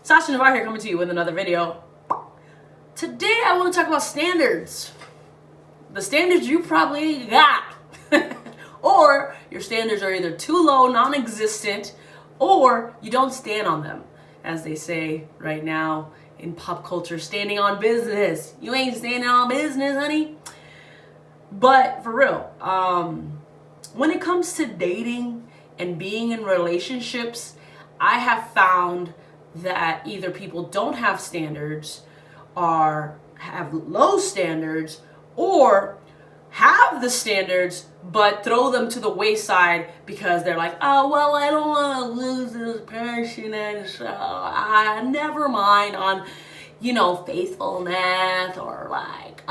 Sasha Navar here, coming to you with another video. Today I want to talk about standards. The standards you probably got. Or your standards are either too low, non-existent, or you don't stand on them. As they say right now in pop culture, standing on business. You ain't standing on business, honey. But for real, when it comes to dating and being in relationships, I have found that either people don't have standards or have low standards, or have the standards but throw them to the wayside because they're like, oh, well, I don't want to lose this person, and so I never mind on, faithfulness, or like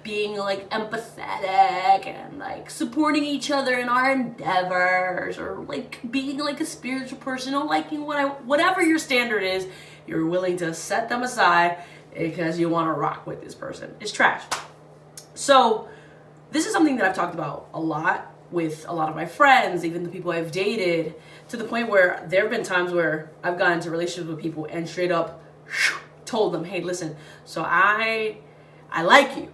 being like empathetic and like supporting each other in our endeavors, or like being like a spiritual person, or liking whatever your standard is, you're willing to set them aside because you want to rock with this person. It's trash. So this is something that I've talked about a lot with a lot of my friends, even the people I've dated, to the point where there have been times where I've gotten into relationships with people and straight up told them, hey, listen, so I like you.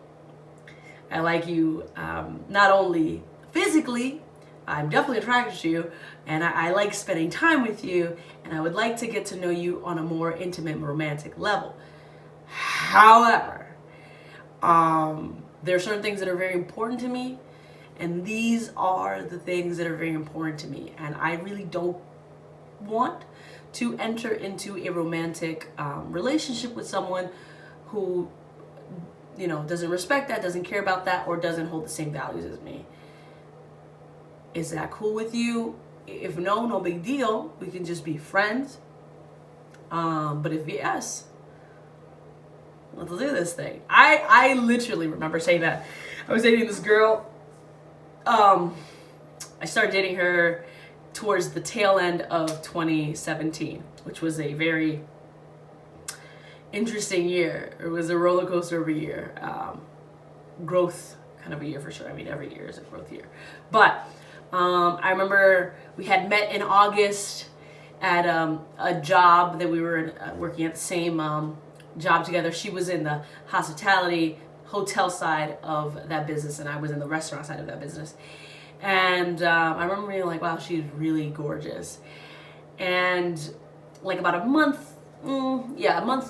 I like you not only physically, I'm definitely attracted to you, and I like spending time with you, and I would like to get to know you on a more intimate, romantic level. However, there are certain things that are very important to me, and these are the things that are very important to me, and I really don't want to enter into a romantic relationship with someone who, doesn't respect that, doesn't care about that, or doesn't hold the same values as me. Is that cool with you? If no, no big deal. We can just be friends. But if yes, let's do this thing. I literally remember saying that. I was dating this girl. I started dating her towards the tail end of 2017, which was a very interesting year. It was a roller coaster of a year. Growth kind of a year for sure. I mean, every year is a growth year. But I remember we had met in August at a job that we were working at the same job together. She was in the hospitality hotel side of that business, and I was in the restaurant side of that business. And I remember being like, wow, she's really gorgeous. And like about a month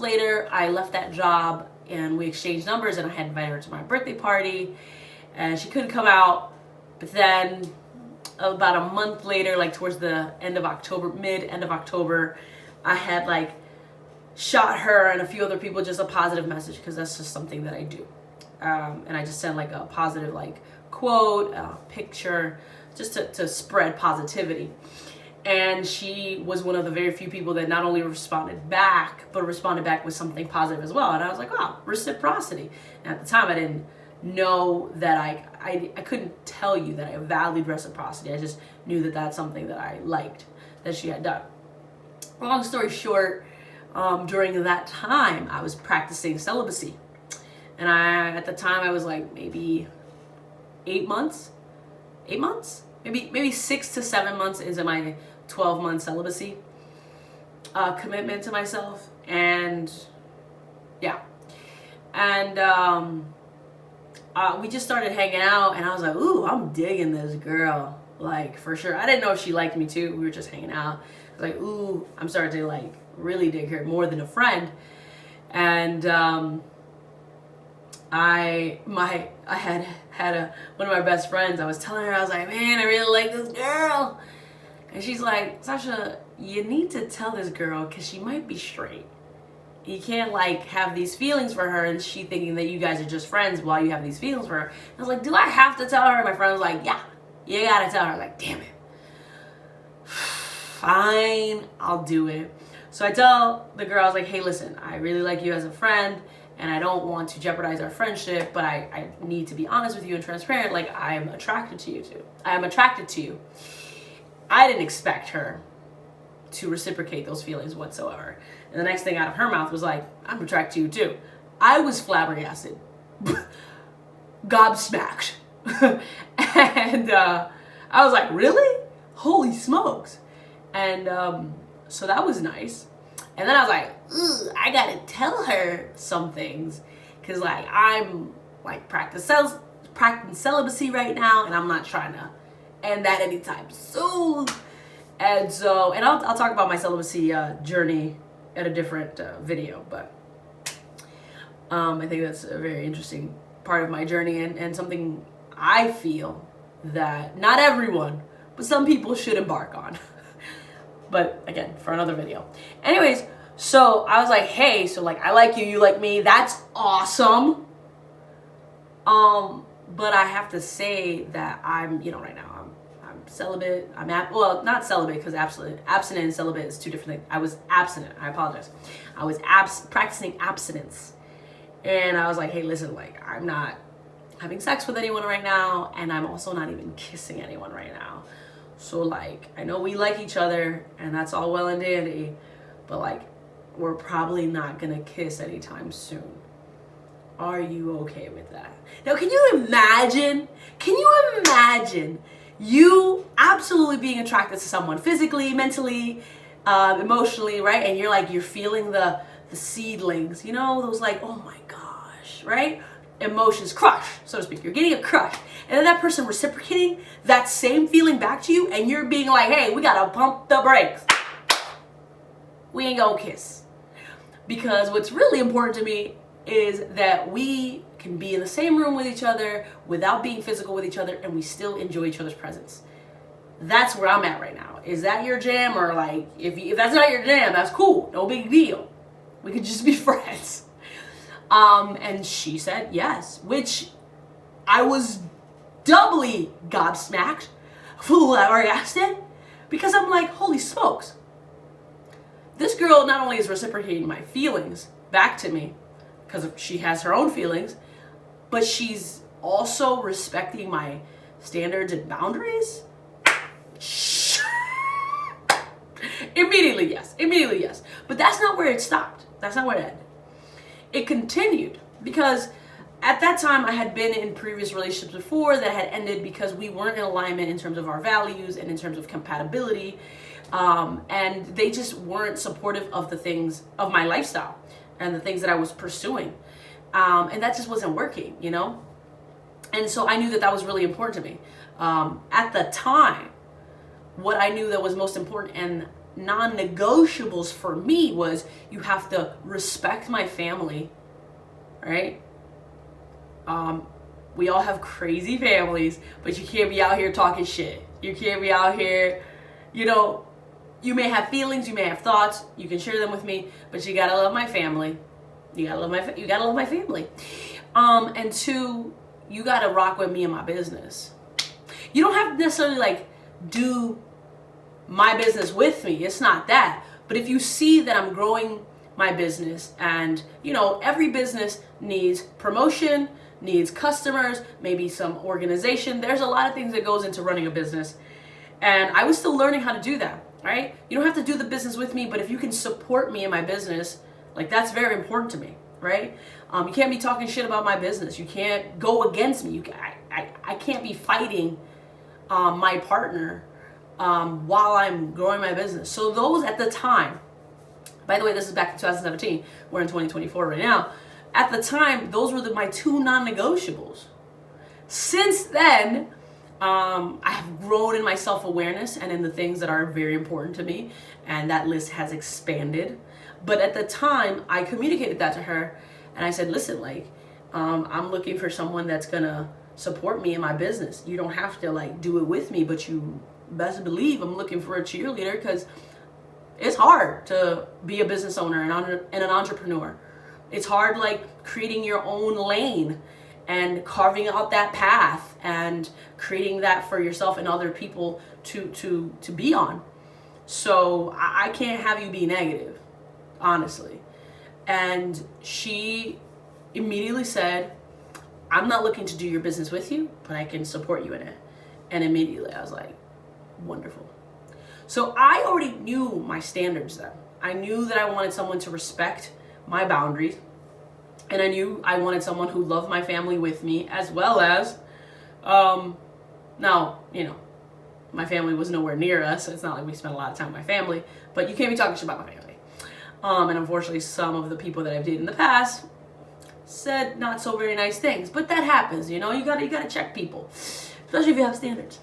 later, I left that job and we exchanged numbers, and I had invited her to my birthday party, and she couldn't come out. But then about a month later, like towards the end of October, end of October, I had like shot her and a few other people just a positive message, because that's just something that I do. And I just sent like a positive like quote, a picture, just to spread positivity. And she was one of the very few people that not only responded back, but responded back with something positive as well. And I was like, wow, reciprocity. And at the time I didn't know that I couldn't tell you that I valued reciprocity. I just knew that that's something that I liked that she had done. Long story short, during that time I was practicing celibacy. And at the time I was like maybe 8 months, maybe 6 to 7 months into my 12-month celibacy commitment to myself. And yeah, and we just started hanging out, and I was like, ooh, I'm digging this girl, like for sure. I didn't know if she liked me too. We were just hanging out. I was like, ooh, I'm starting to like really dig her more than a friend. And I had one of my best friends. I was telling her, I was like, man, I really like this girl. And she's like, Sasha, you need to tell this girl, because she might be straight. You can't like have these feelings for her and she thinking that you guys are just friends while you have these feelings for her. I was like, do I have to tell her? My friend was like, yeah, you gotta tell her. I was like, damn it. Fine, I'll do it. So I tell the girl, I was like, hey, listen, I really like you as a friend, and I don't want to jeopardize our friendship, but I need to be honest with you and transparent. Like, I am attracted to you too. I am attracted to you. I didn't expect her to reciprocate those feelings whatsoever. And the next thing out of her mouth was like, I'm attracted to you too. I was flabbergasted, gobsmacked. And I was like, really? Holy smokes. And so that was nice. And then I was like, ugh, I gotta tell her some things. Cause like I'm like practicing celibacy right now, and I'm not trying to end that anytime soon. And so, and I'll talk about my celibacy journey at a different video, but I think that's a very interesting part of my journey, and something I feel that not everyone, but some people should embark on. But again, for another video. Anyways, so I was like, hey, so like I like you, you like me, that's awesome. But I have to say that I'm, right now I'm celibate. Well, not celibate, because abstinent and celibate is two different things. I was abstinent. I apologize. I was practicing abstinence, and I was like, hey, listen, like I'm not having sex with anyone right now, and I'm also not even kissing anyone right now. So like I know we like each other, and that's all well and dandy, but like we're probably not gonna kiss anytime soon. Are you okay with that? Now, can you imagine? You absolutely being attracted to someone physically, mentally, emotionally, right? And you're feeling the seedlings, those like, oh my gosh, right? Emotions, crush, so to speak. You're getting a crush. And then that person reciprocating that same feeling back to you, and you're being like, hey, we gotta pump the brakes. We ain't gonna kiss. Because what's really important to me is that we can be in the same room with each other without being physical with each other, and we still enjoy each other's presence. That's where I'm at right now. Is that your jam? Or like, if that's not your jam, that's cool. No big deal. We could just be friends. And she said yes, which I was doubly gobsmacked, flabbergasted, because I'm like, holy smokes. This girl not only is reciprocating my feelings back to me, because she has her own feelings, but she's also respecting my standards and boundaries. Immediately yes. But that's not where it stopped. That's not where it ended. It continued, because at that time I had been in previous relationships before that had ended because we weren't in alignment in terms of our values and in terms of compatibility, and they just weren't supportive of the things of my lifestyle and the things that I was pursuing, and that just wasn't working, and so I knew that was really important to me. At the time, what I knew that was most important and non-negotiables for me was, you have to respect my family, right? We all have crazy families, but you can't be out here talking shit. You can't be out here, you may have feelings, you may have thoughts, you can share them with me, but you gotta love my family. You gotta love my family. And two, you gotta rock with me and my business. You don't have to necessarily like do my business with me. It's not that. But if you see that I'm growing my business, and every business needs promotion, needs customers, maybe some organization. There's a lot of things that goes into running a business. And I was still learning how to do that, right? You don't have to do the business with me, but if you can support me in my business, like that's very important to me, right? You can't be talking shit about my business. You can't go against me. I can't be fighting my partner while I'm growing my business. So those at the time, by the way, this is back in 2017. We're in 2024 right now. At the time, those were my two non-negotiables. Since then, I have grown in my self-awareness and in the things that are very important to me, and that list has expanded. But at the time, I communicated that to her, and I said, listen, like, I'm looking for someone that's gonna support me in my business. You don't have to like do it with me, but you best believe I'm looking for a cheerleader, because it's hard to be a business owner and an entrepreneur. It's hard like creating your own lane and carving out that path and creating that for yourself and other people to be on. So I can't have you be negative, honestly. And she immediately said, I'm not looking to do your business with you, but I can support you in it. And immediately I was like, wonderful. So I already knew my standards then. I knew that I wanted someone to respect my boundaries, and I knew I wanted someone who loved my family with me, as well as, now, my family was nowhere near us, so it's not like we spent a lot of time with my family, but you can't be talking shit about my family. And unfortunately, some of the people that I've dated in the past said not so very nice things. But that happens, you gotta check people, especially if you have standards.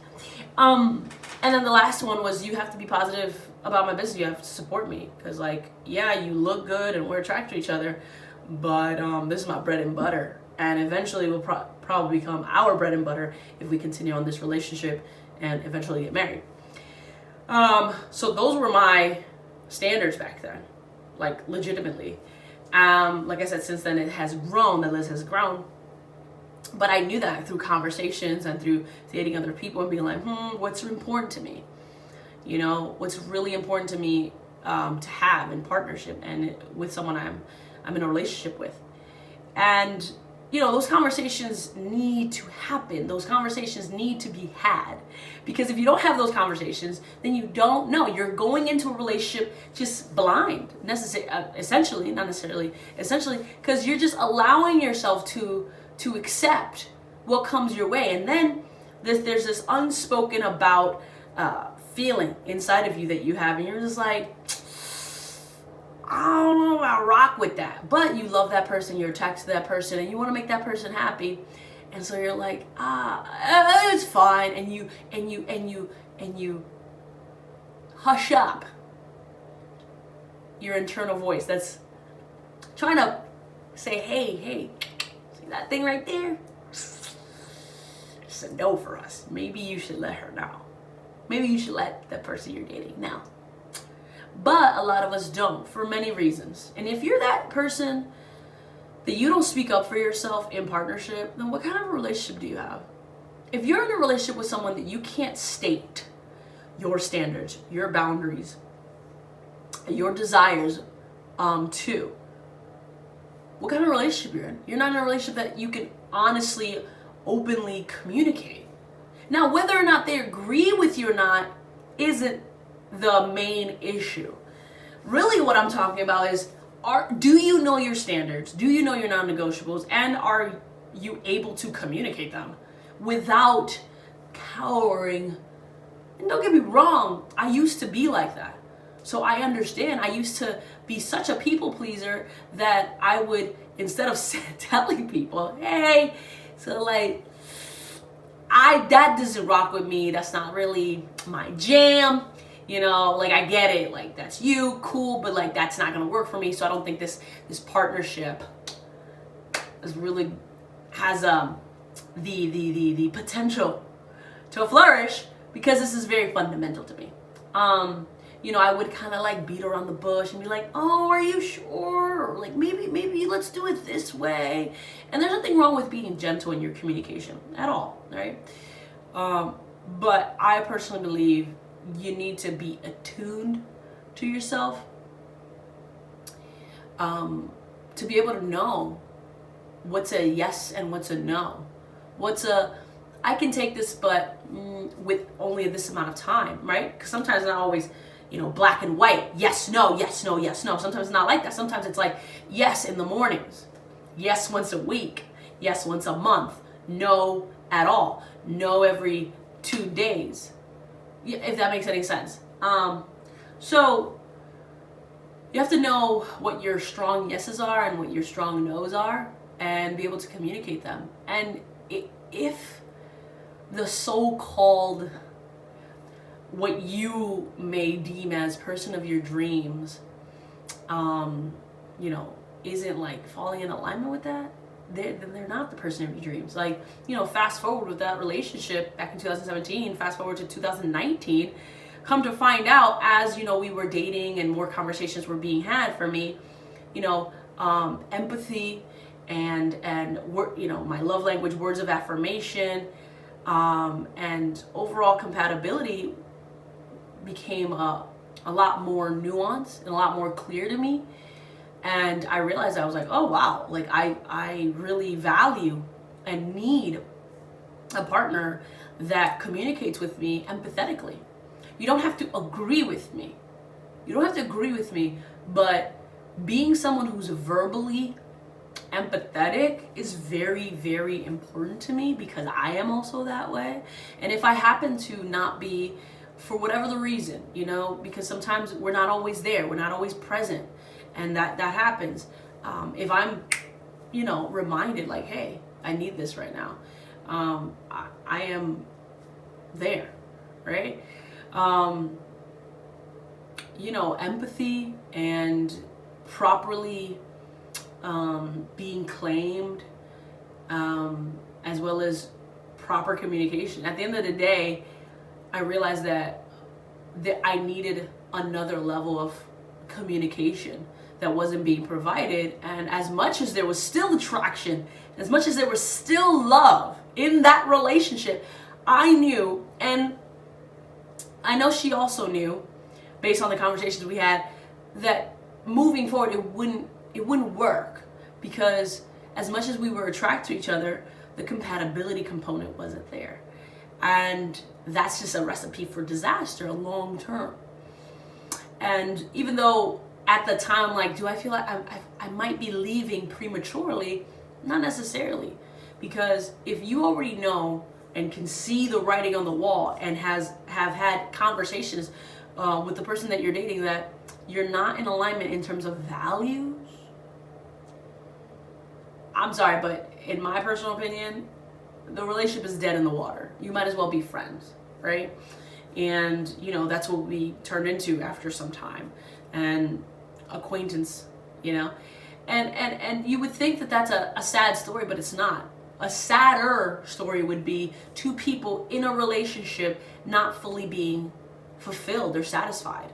And then the last one was, you have to be positive about my business. You have to support me, because yeah, you look good and we're attracted to each other, but this is my bread and butter, and eventually will probably become our bread and butter if we continue on this relationship and eventually get married. So those were my standards back then, legitimately. Like I said, since then it has grown, the list has grown. But I knew that through conversations and through dating other people and being like, what's important to me? What's really important to me to have in partnership and with someone I'm in a relationship with. And, those conversations need to happen. Those conversations need to be had. Because if you don't have those conversations, then you don't know. You're going into a relationship just blind, essentially, not necessarily, essentially, because you're just allowing yourself to accept what comes your way. And then there's this unspoken about feeling inside of you that you have, and you're just like, I don't know if I rock with that. But you love that person, you're attached to that person, and you want to make that person happy. And so you're like, it's fine. And you hush up your internal voice that's trying to say, hey, see that thing right there? It's a no for us. Maybe you should let her know. Maybe you should let that person you're dating know. But a lot of us don't, for many reasons. And if you're that person that you don't speak up for yourself in partnership, then what kind of a relationship do you have? If you're in a relationship with someone that you can't state your standards, your boundaries, your desires to, what kind of relationship you're in? You're not in a relationship that you can honestly, openly communicate. Now, whether or not they agree with you or not isn't the main issue. Really what I'm talking about is, do you know your standards? Do you know your non-negotiables? And are you able to communicate them without cowering? And don't get me wrong, I used to be like that. So I understand. I used to be such a people pleaser that I would, instead of telling people, hey, so that doesn't rock with me. That's not really my jam. I get it. That's you, cool, but that's not gonna work for me. So I don't think this partnership really has the potential to flourish, because this is very fundamental to me. I would kind of beat around the bush and be like, oh, are you sure? Or maybe let's do it this way. And there's nothing wrong with being gentle in your communication at all, right? But I personally believe you need to be attuned to yourself to be able to know what's a yes and what's a no. I can take this, but with only this amount of time, right? Because sometimes not always, black and white. Yes, no, yes, no, yes, no. Sometimes it's not like that. Sometimes it's yes in the mornings. Yes once a week. Yes once a month. No at all. No every 2 days. If that makes any sense. So you have to know what your strong yeses are and what your strong nos are, and be able to communicate them. And if the so-called, what you may deem as person of your dreams, isn't falling in alignment with that, then they're not the person of your dreams. Fast forward with that relationship back in 2017, fast forward to 2019, come to find out, as we were dating and more conversations were being had, for me, empathy and my love language, words of affirmation, and overall compatibility became a lot more nuanced and a lot more clear to me. And I realized, I was like, oh wow, I really value and need a partner that communicates with me empathetically. You don't have to agree with me. But being someone who's verbally empathetic is very, very important to me, because I am also that way. And if I happen to not be, for whatever the reason, because sometimes we're not always there, we're not always present, And that happens. If I'm, reminded like, hey, I need this right now. I am there, right? Empathy and properly being claimed, as well as proper communication. At the end of the day, I realized that I needed another level of communication that wasn't being provided. And as much as there was still attraction, as much as there was still love in that relationship, I knew, and I know she also knew, based on the conversations we had, that moving forward it wouldn't work, because as much as we were attracted to each other, the compatibility component wasn't there. And that's just a recipe for disaster long term. And even though at the time, like, do I feel like I might be leaving prematurely? Not necessarily. Because if you already know and can see the writing on the wall and have had conversations with the person that you're dating that you're not in alignment in terms of values, I'm sorry, but in my personal opinion, the relationship is dead in the water. You might as well be friends, right? And that's what we turned into after some time, and acquaintance, and you would think that that's a sad story, but it's not. A sadder story would be two people in a relationship not fully being fulfilled or satisfied,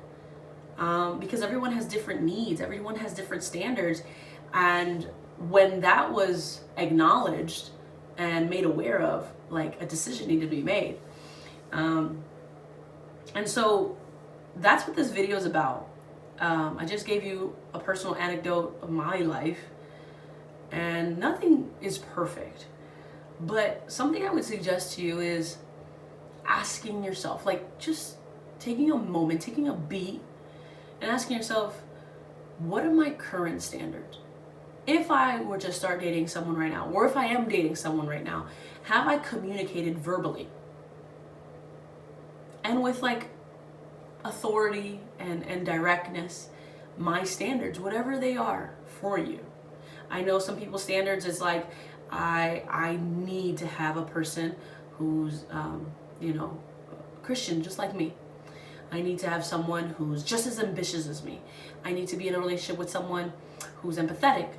because everyone has different needs, everyone has different standards. And when that was acknowledged and made aware of, like, a decision needed to be made. And so that's what this video is about. I just gave you a personal anecdote of my life, and nothing is perfect. But something I would suggest to you is asking yourself, like, just taking a moment, taking a beat, and asking yourself, what are my current standards? If I were to start dating someone right now, or if I am dating someone right now, have I communicated verbally and with, like, authority and directness my standards, whatever they are for you? I know some people's standards is like, I need to have a person who's Christian just like me. I need to have someone who's just as ambitious as me. I need to be in a relationship with someone who's empathetic,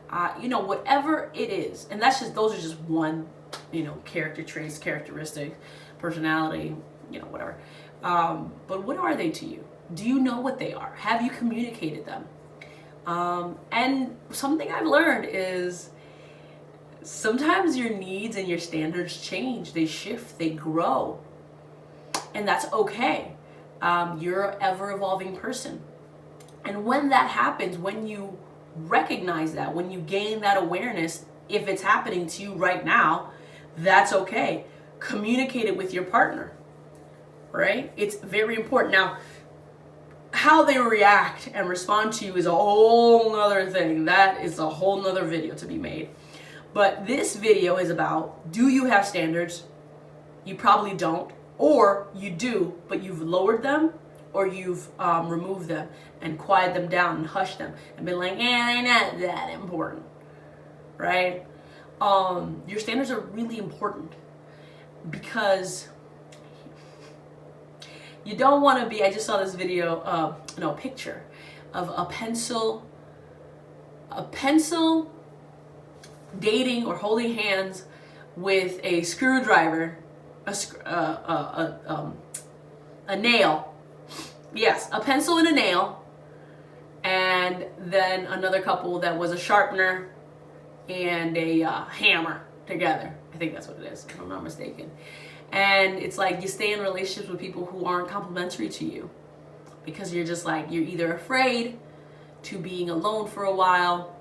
whatever it is. And those are just one, character traits, characteristic, personality, whatever. But what are they to you? Do you know what they are? Have you communicated them? And something I've learned is sometimes your needs and your standards change, they shift, they grow. And that's okay. You're an ever-evolving person. And when that happens, when you recognize that, when you gain that awareness, if it's happening to you right now, that's okay. Communicate it with your partner, right? It's very important. Now, how they react and respond to you is a whole nother thing. That is a whole nother video to be made. But this video is about, do you have standards? You probably don't. Or you do, but you've lowered them, or you've removed them and quieted them down and hushed them and been like, they're not that important, right? Your standards are really important, because you don't want to be, I just saw this video, picture of a pencil dating or holding hands with a screwdriver, a nail. Yes, a pencil and a nail. And then another couple that was a sharpener and a hammer together. I think that's what it is, if I'm not mistaken. And it's like, you stay in relationships with people who aren't complementary to you, because you're just like, you're either afraid to being alone for a while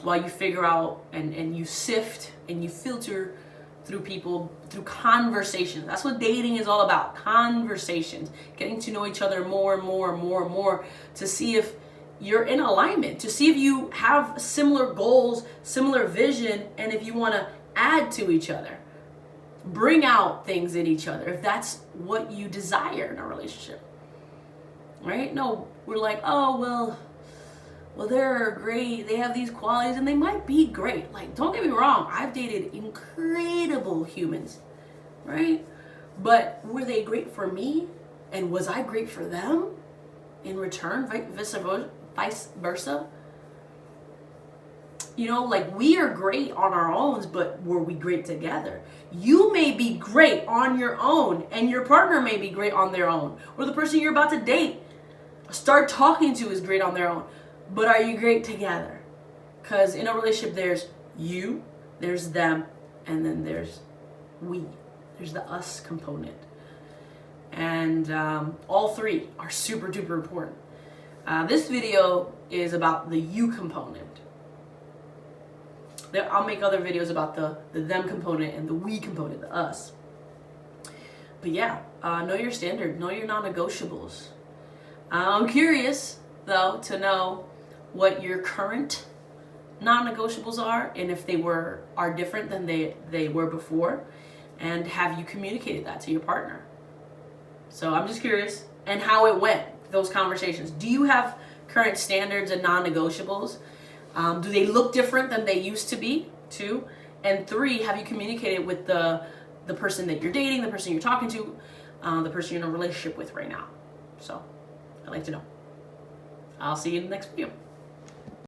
you figure out and you sift and you filter through people, through conversations. That's what dating is all about. Conversations. Getting to know each other more and more and more and more, to see if you're in alignment, to see if you have similar goals, similar vision, and if you want to add to each other. Bring out things in each other if that's what you desire in a relationship. Right? No, we're like, oh, well, well, they're great, they have these qualities, and they might be great. Like, don't get me wrong, I've dated incredible humans, right? But were they great for me? And was I great for them in return, vice versa? You know, like, we are great on our own, but were we great together? You may be great on your own, and your partner may be great on their own. Or the person you're about to date, start talking to, is great on their own. But are you great together? Because in a relationship, there's you, there's them, and then there's we. There's the us component. And all three are super duper important. This video is about the you component. I'll make other videos about the them component and the we component, the us. But yeah, know your standard, know your non-negotiables. I'm curious, though, to know what your current non-negotiables are, and if they are different than they were before, and have you communicated that to your partner? So I'm just curious, and how it went, those conversations. Do you have current standards and non-negotiables? Do they look different than they used to be, 2? And 3, have you communicated with the person that you're dating, the person you're talking to, the person you're in a relationship with right now? So I'd like to know. I'll see you in the next video.